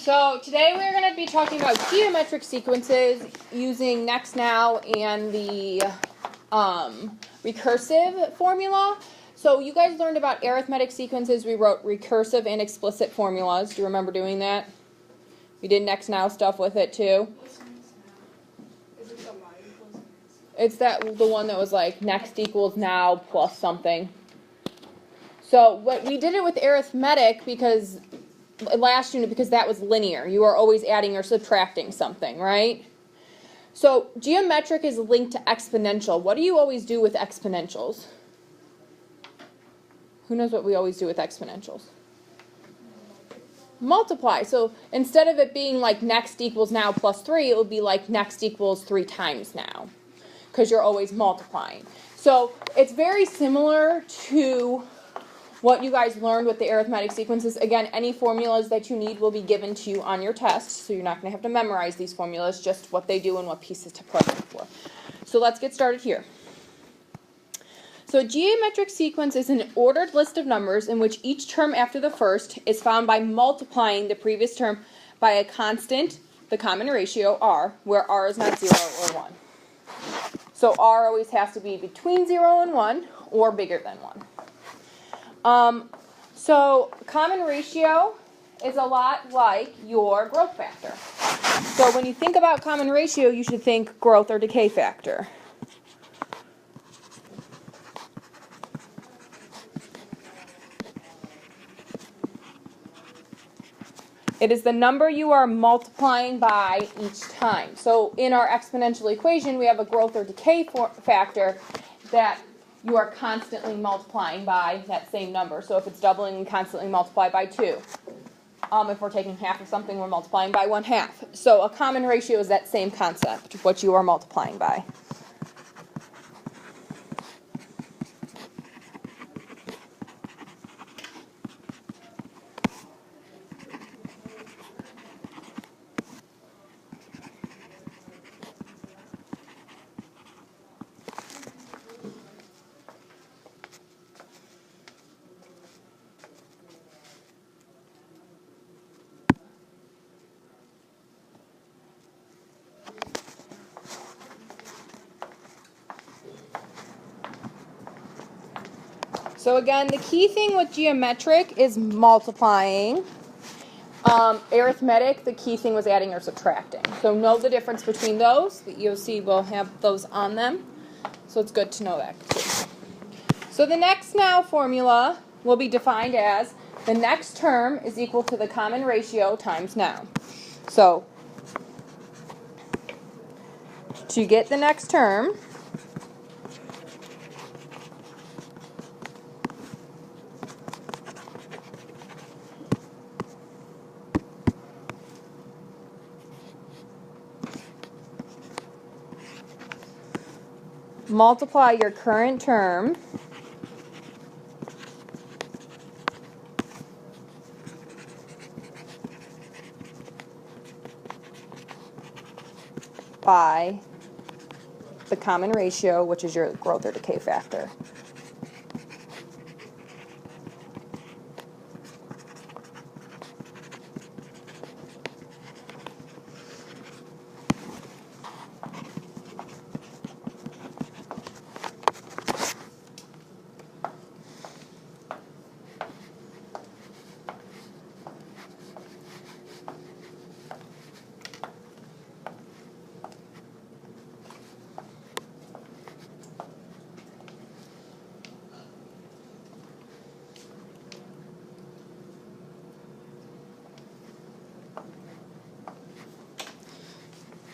So today we're going to be talking about geometric sequences using next, now, and the recursive formula. So you guys learned about arithmetic sequences. We wrote recursive and explicit formulas. Do you remember doing that? We did next, now stuff with it too. It's the one that was like next equals now plus something. So what we did it with arithmetic because last unit because that was linear. You are always adding or subtracting something, right? So geometric is linked to exponential. What do you always do with exponentials? Who knows what we always do with exponentials? Multiply. So instead of it being like next equals now plus 3, it would be like next equals 3 times now, because you're always multiplying. So it's very similar to what you guys learned with the arithmetic sequences. Again, any formulas that you need will be given to you on your test, so you're not going to have to memorize these formulas, just what they do and what pieces to plug them for. So let's get started here. So a geometric sequence is an ordered list of numbers in which each term after the first is found by multiplying the previous term by a constant, the common ratio, r, where r is not 0 or 1. So r always has to be between 0 and 1 or bigger than 1. So common ratio is a lot like your growth factor. So when you think about common ratio, you should think growth or decay factor. It is the number you are multiplying by each time. So in our exponential equation, we have a growth or decay factor that you are constantly multiplying by that same number. So if it's doubling, we constantly multiply by 2. If we're taking half of something, we're multiplying by 1/2. So a common ratio is that same concept, what you are multiplying by. So again, the key thing with geometric is multiplying. Arithmetic, the key thing was adding or subtracting. So know the difference between those. The EOC will have those on them. So it's good to know that too. So the next now formula will be defined as the next term is equal to the common ratio times now. So to get the next term, multiply your current term by the common ratio, which is your growth or decay factor.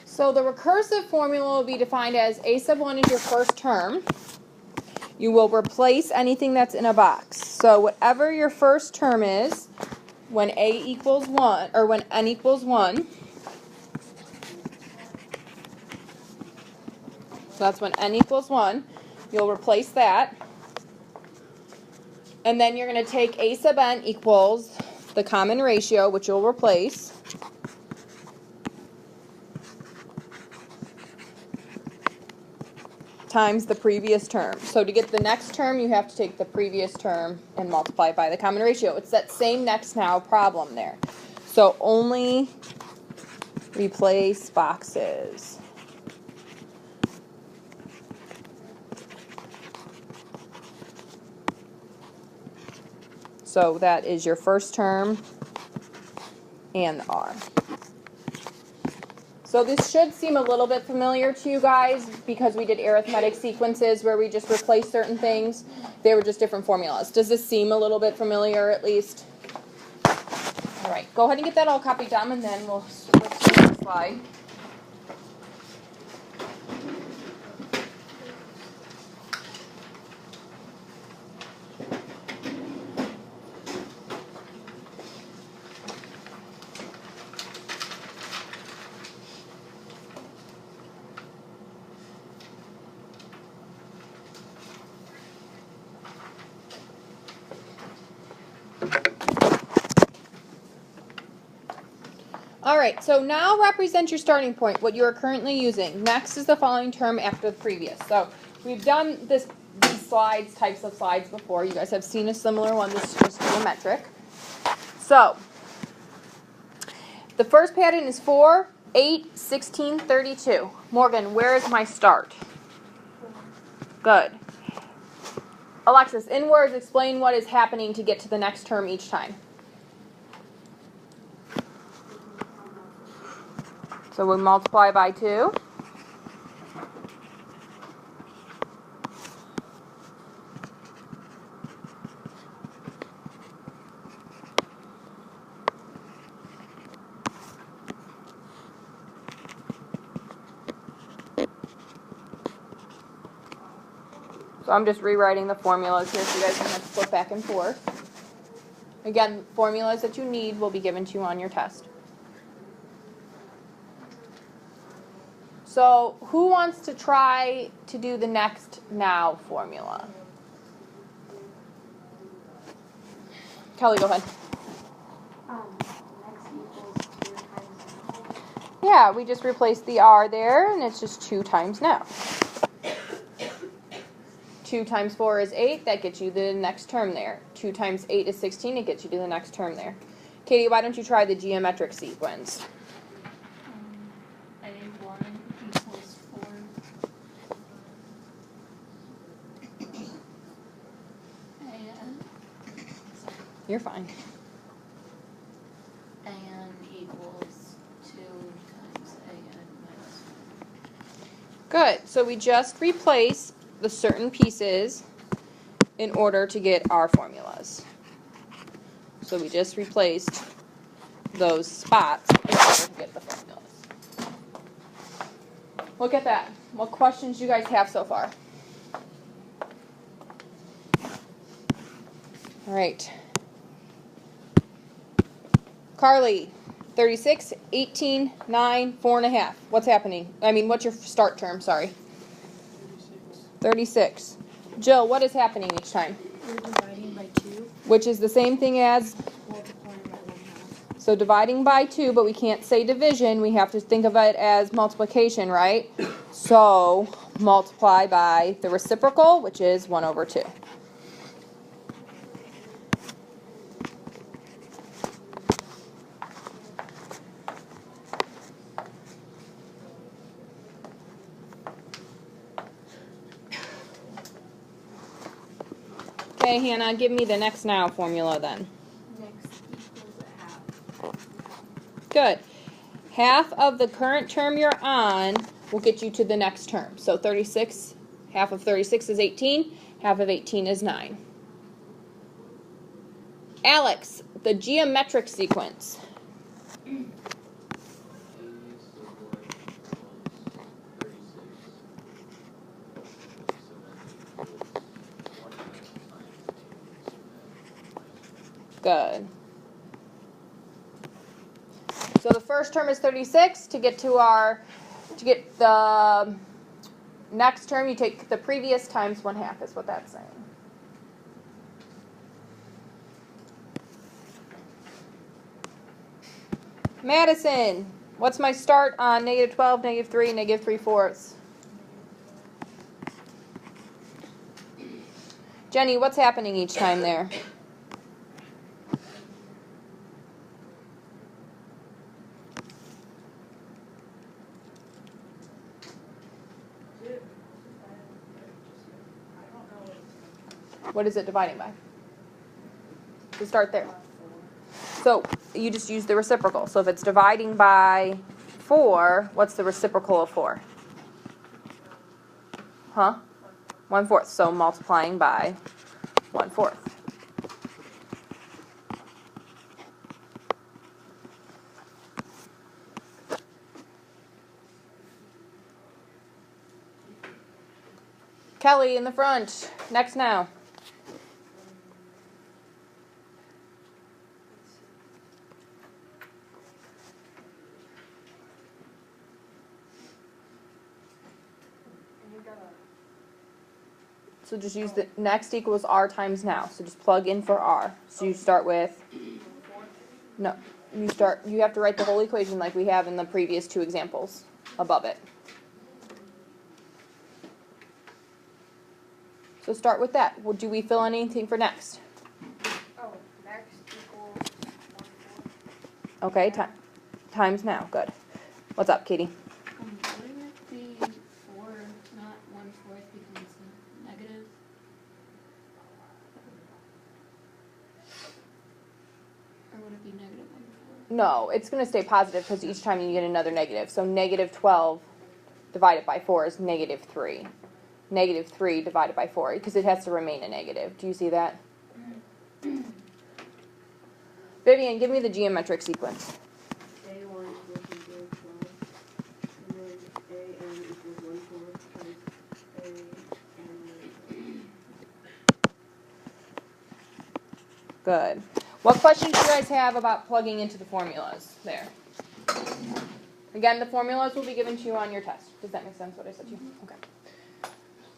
So the recursive formula will be defined as a sub 1 is your first term. You will replace anything that's in a box. So whatever your first term is, when a equals 1, or when n equals 1, so that's when n equals 1, you'll replace that. And then you're going to take a sub n equals the common ratio, which you'll replace, times the previous term. So to get the next term, you have to take the previous term and multiply it by the common ratio. It's that same next now problem there. So only replace boxes. So that is your first term and the R. So this should seem a little bit familiar to you guys because we did arithmetic sequences where we just replaced certain things. They were just different formulas. Does this seem a little bit familiar at least? All right, go ahead and get that all copied down and then we'll switch to the slide. All right, so now represent your starting point, what you are currently using. Next is the following term after the previous. So we've done these types of slides before. You guys have seen a similar one. This is just geometric. So the first pattern is 4, 8, 16, 32. Morgan, where is my start? Good. Alexis, in words, explain what is happening to get to the next term each time. So we multiply by 2. So I'm just rewriting the formulas here so you guys don't have to flip back and forth. Again, formulas that you need will be given to you on your test. So who wants to try to do the next now formula? Kelly, go ahead. Next equals 2 times now. Yeah, we just replaced the R there, and it's just 2 times now. 2 times 4 is 8. That gets you the next term there. 2 times 8 is 16. It gets you to the next term there. Katie, why don't you try the geometric sequence? A1 equals 4. And, You're fine. and equals 2 times an minus 1. Good. So we just replace the certain pieces in order to get our formulas. So we just replaced those spots in order to get the formulas. Look at that. What questions do you guys have so far? All right. Carly, 36, 18, 9, 4.5. What's happening? What's your start term? Sorry. 36. Jill, what is happening each time? We're dividing by 2. Which is the same thing as? Multiplying by 1/2. So dividing by 2, but we can't say division. We have to think of it as multiplication, right? So multiply by the reciprocal, which is 1/2. Okay, Hannah, give me the next now formula then. Next equals a half. Good. Half of the current term you're on will get you to the next term. So 36, half of 36 is 18, half of 18 is 9. Alex, the geometric sequence. Good. So the first term is 36. To get the next term, you take the previous times 1/2 is what that's saying. Madison, what's my start on -12, -3, -3/4? Jenny, what's happening each time there? What is it dividing by? So start there. So you just use the reciprocal. So if it's dividing by 4, what's the reciprocal of 4? Huh? 1/4. So multiplying by 1/4. Kelly in the front. Next now. So just use the next equals r times now. So just plug in for r. So you start with, no, you have to write the whole equation like we have in the previous 2 examples above it. So start with that. Well, do we fill in anything for next? Oh, next equals 1/4. Okay, times now. Good. What's up, Katie? Wouldn't it be 4, not 1/4, because it's a negative? Or would it be negative 1/4? No, it's going to stay positive because each time you get another negative. So negative 12 divided by 4 is negative 3. Negative 3 divided by 4, because it has to remain a negative. Do you see that? Vivian, give me the geometric sequence. A1 equals negative 12, and then AN equals 1/4 times A and Good. What questions do you guys have about plugging into the formulas there? Again, the formulas will be given to you on your test. Does that make sense what I said to you? Okay.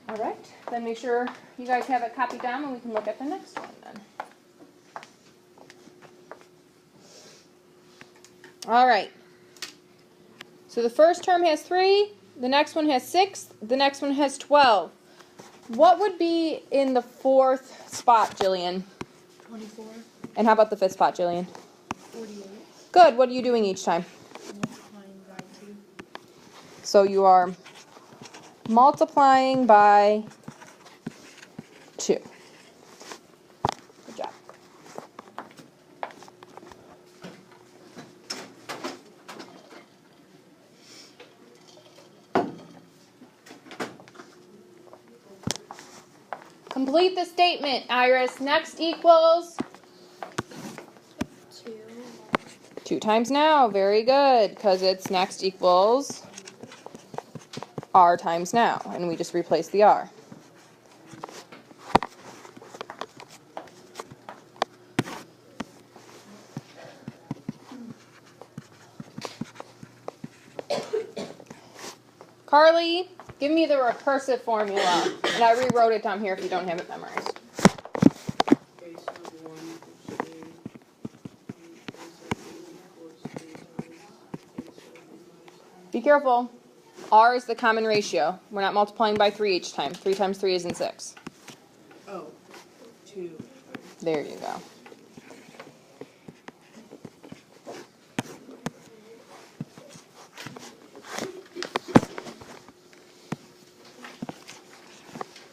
All right. Then make sure you guys have it copied down and we can look at the next one then. All right. So the first term has 3, the next one has 6, the next one has 12. What would be in the 4th spot, Jillian? 24, And how about the 5th spot, Jillian? 48, Good. What are you doing each time? multiplying by 2. So you are multiplying by 2. Good job. Complete the statement, Iris. Next equals 2. 2 times now. Very good, because it's next equals r times now, and we just replace the r. Carly, give me the recursive formula, and I rewrote it down here if you don't have it memorized. A sub 1 equals A, and A sub 2 equals A times A sub 1 minus Be careful. R is the common ratio. We're not multiplying by 3 each time. 3 times 3 isn't 6. Oh, 2. There you go.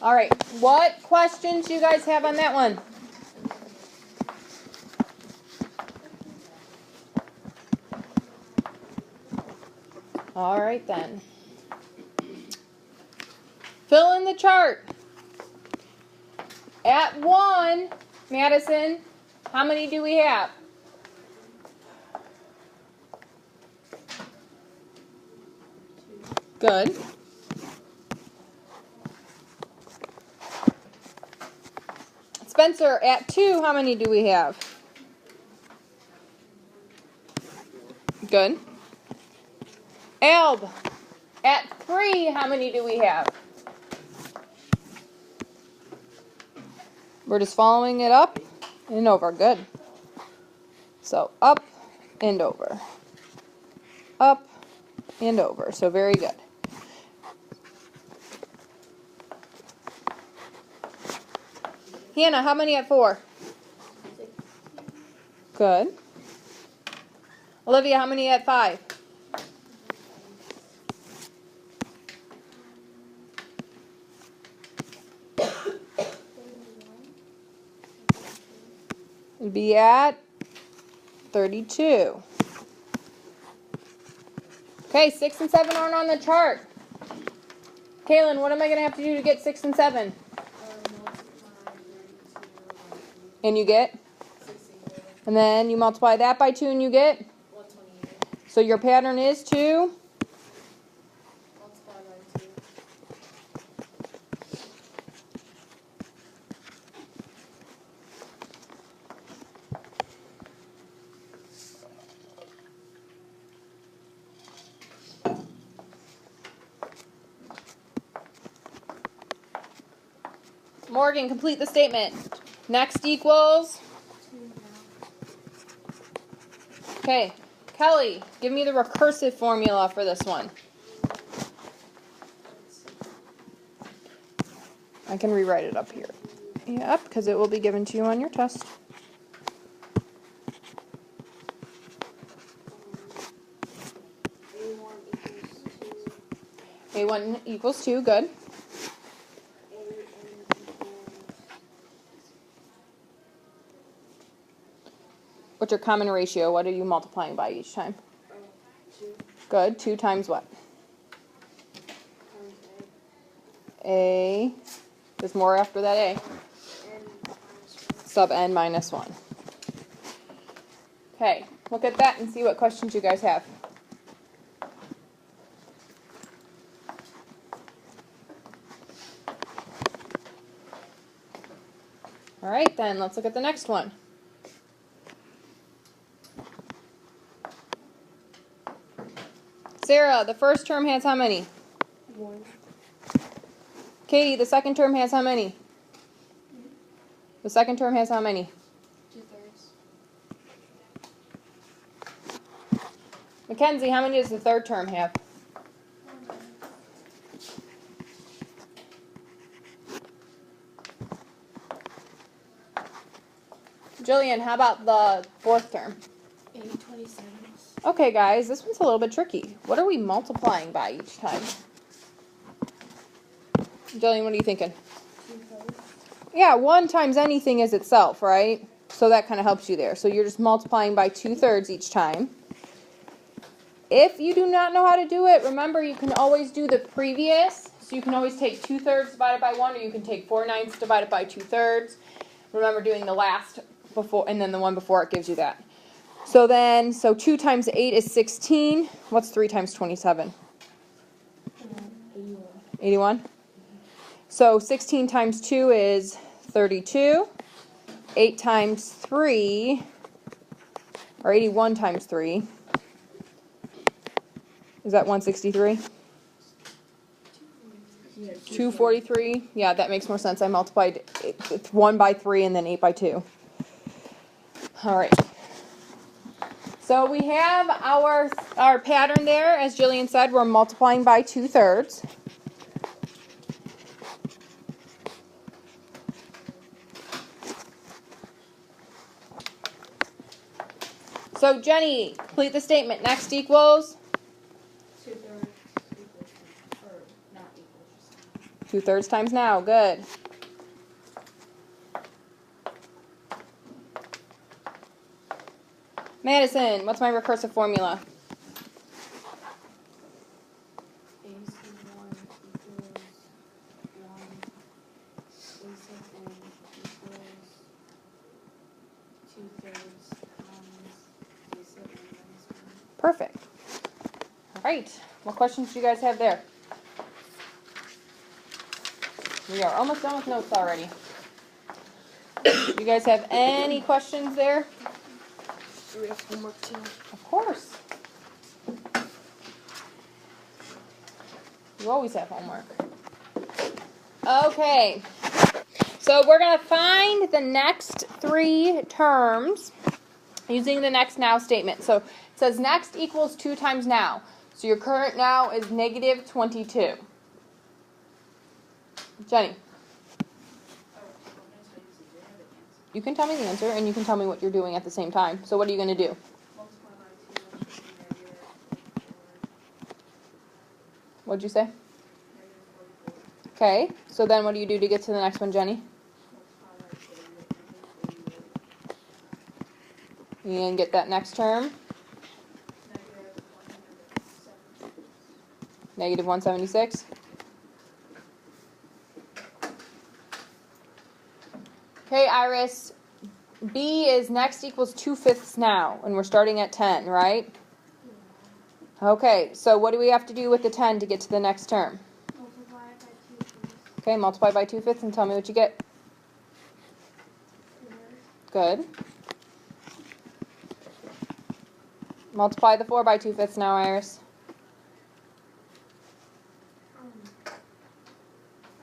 All right. What questions do you guys have on that one? All right then. Fill in the chart. At 1, Madison, how many do we have? Good. Spencer, at 2, how many do we have? Good. Alb, at 3, how many do we have? We're just following it up and over. Good. So up and over. Up and over. So very good. Hannah, how many at 4? 6. Good. Olivia, how many at 5? 31. It'd be at 32. Okay, 6 and 7 aren't on the chart. Kaylin, what am I going to have to do to get 6 and 7? And you get? And then you multiply that by 2 and you get? 128. So your pattern is to? Multiply by 2. Morgan, complete the statement. Next equals? 2 now. Okay. Kelly, give me the recursive formula for this one. I can rewrite it up here. Yep, because it will be given to you on your test. A1 equals 2, good. What's your common ratio? What are you multiplying by each time? 2 Good. 2 times what? times A. There's more after that A. n minus 1. Sub n minus 1. Okay, look at that and see what questions you guys have. All right, then, let's look at the next one. Sarah, the first term has how many? 1. Katie, the second term has how many? The second term has how many? 2/3. Mackenzie, how many does the third term have? 1. Jillian, how about the fourth term? 8/27. Okay, guys, this one's a little bit tricky. What are we multiplying by each time? Jillian, what are you thinking? 2/3. Yeah, 1 times anything is itself, right? So that kind of helps you there. So you're just multiplying by 2/3 each time. If you do not know how to do it, remember you can always do the previous. So you can always take 2/3 divided by 1, or you can take 4/9 divided by 2/3. Remember doing the last before, and then the one before it gives you that. So 2 times 8 is 16. What's 3 times 27? 81. 81? So 16 times 2 is 32. 8 times 3, or 81 times 3, is that 163? 243? Yeah, that makes more sense. I multiplied 1 by 3 and then 8 by 2. All right. So we have our pattern there. As Jillian said, we're multiplying by 2/3. So Jenny, complete the statement. Next equals? 2/3 equals, or not equals. 2/3 times now. Good. Madison, what's my recursive formula? A sub 1 equals 1. A sub n equals 2/3 times a sub n minus 1. Perfect. All right. What questions do you guys have there? We are almost done with notes already. You guys have any questions there? Do we have homework too? Of course. You always have homework. Okay. So we're going to find the next 3 terms using the next now statement. So it says next equals 2 times now. So your current now is negative 22. Jenny. You can tell me the answer, and you can tell me what you're doing at the same time. So what are you going to do? Multiply by 2 which is negative 44. What'd you say? Negative 44. Okay. So then what do you do to get to the next one, Jenny? Multiply by 2 which is 88. And get that next term. Negative 176. Okay, Iris. B is next equals 2/5 now, and we're starting at 10, right? Okay, so what do we have to do with the 10 to get to the next term? Multiply it by 2/5. Okay, multiply by 2/5 and tell me what you get. Good. Multiply the 4 by 2/5 now, Iris. I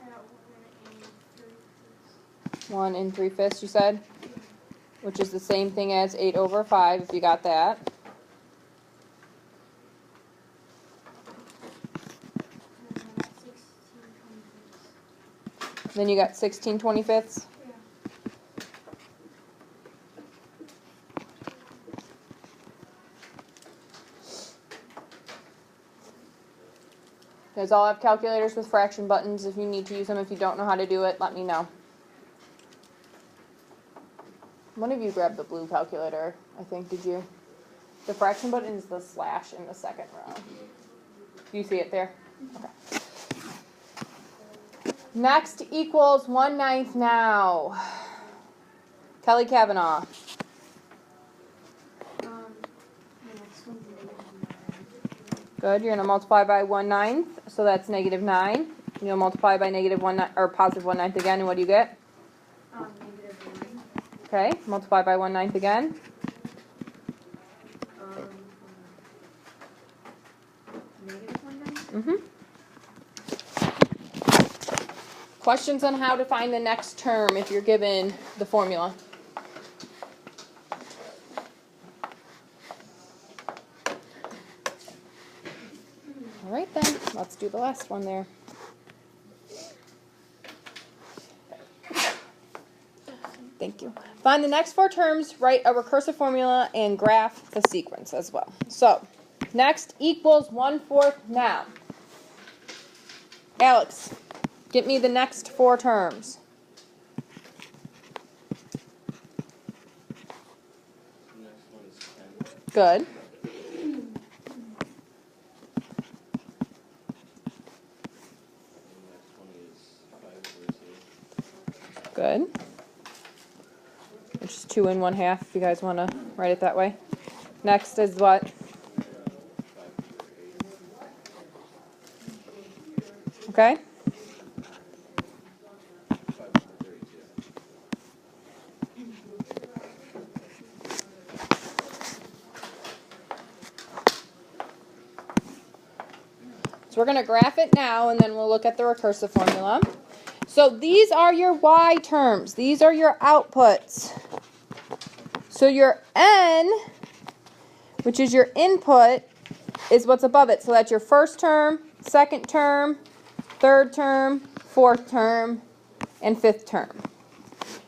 got 1 and 3/5. 1 and 3/5, you said? Which is the same thing as 8 over 5, if you got that. And then I got 16/25. Then you got 16/25. Yeah. You guys all have calculators with fraction buttons. If you need to use them, if you don't know how to do it, let me know. One of you grabbed the blue calculator, I think, did you? The fraction button is the slash in the second row. Do you see it there? Okay. Next equals 1/9 now. Kelly Kavanaugh. The next one's -9. Good. You're going to multiply by 1/9, so that's -9. You'll multiply by -1/9 or positive 1/9 again, and what do you get? -9. Okay. Multiply by 1/9 again. -1/9. Questions on how to find the next term if you're given the formula? All right then, let's do the last one there. Thank you. Find the next 4 terms, write a recursive formula, and graph the sequence as well. So, next equals 1/4 now. Alex, get me the next 4 terms. Next one is 10. Good. The next one is 5/2. Good. Which is 2 and 1/2 if you guys want to write it that way. Next is what? 5/8. Okay. 5/32. So we're going to graph it now, and then we'll look at the recursive formula. So these are your y terms. These are your outputs. So your n, which is your input, is what's above it. So that's your first term, second term, third term, fourth term, and fifth term.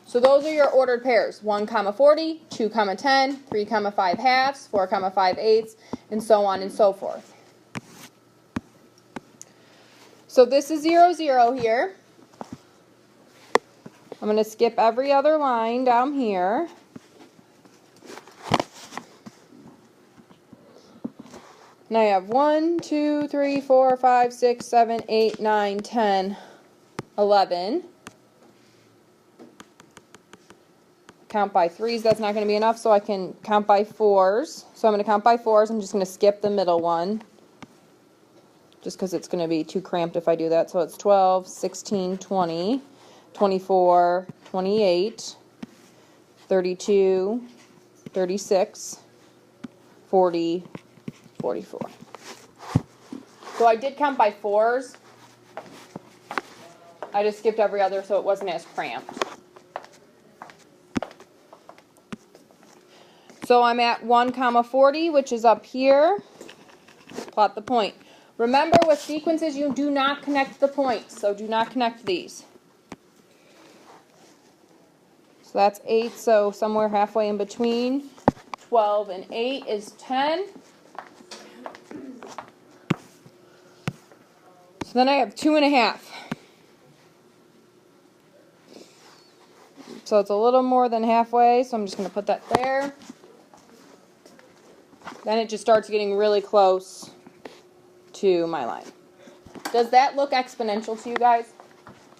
So those are your ordered pairs. 1, 40, 2, 10, 3, 5 halves, 4, 5 eighths, and so on and so forth. So this is 0, 0 here. I'm going to skip every other line down here. And I have 1, 2, 3, 4, 5, 6, 7, 8, 9, 10, 11. Count by 3s, that's not going to be enough, so I can count by 4s. So I'm going to count by 4s. I'm just going to skip the middle one, just because it's going to be too cramped if I do that. So it's 12, 16, 20, 24, 28, 32, 36, 40, 44. So I did count by 4s. I just skipped every other so it wasn't as cramped. So I'm at 1, 40, which is up here. Plot the point. Remember, with sequences, you do not connect the points, so do not connect these. So that's 8, so somewhere halfway in between. 12 and 8 is 10. So then I have 2.5. So it's a little more than halfway, so I'm just going to put that there. Then it just starts getting really close to my line. Does that look exponential to you guys?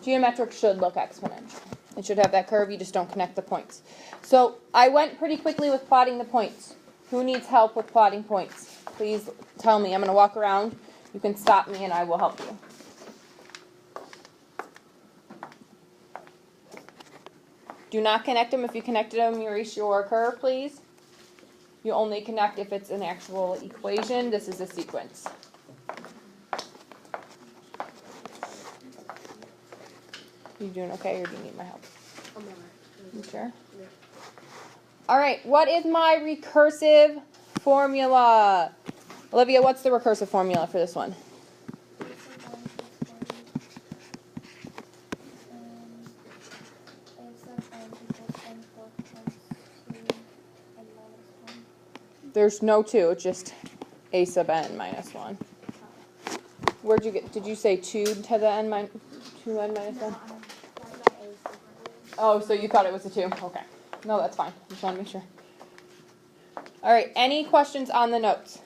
Geometric should look exponential. It should have that curve, you just don't connect the points. So I went pretty quickly with plotting the points. Who needs help with plotting points? Please tell me. I'm going to walk around. You can stop me and I will help you. Do not connect them. If you connected them, erase your curve, please. You only connect if it's an actual equation. This is a sequence. You doing okay, or do you need my help? I'm alright. You sure? Yeah. All right, what is my recursive formula? Olivia, what's the recursive formula for this one? There's no 2, it's just a sub n minus 1. Where'd you get, did you say 2 to the n minus 2n minus 1? Oh, so you thought it was a 2? Okay. No, that's fine. Just want to make sure. All right, any questions on the notes?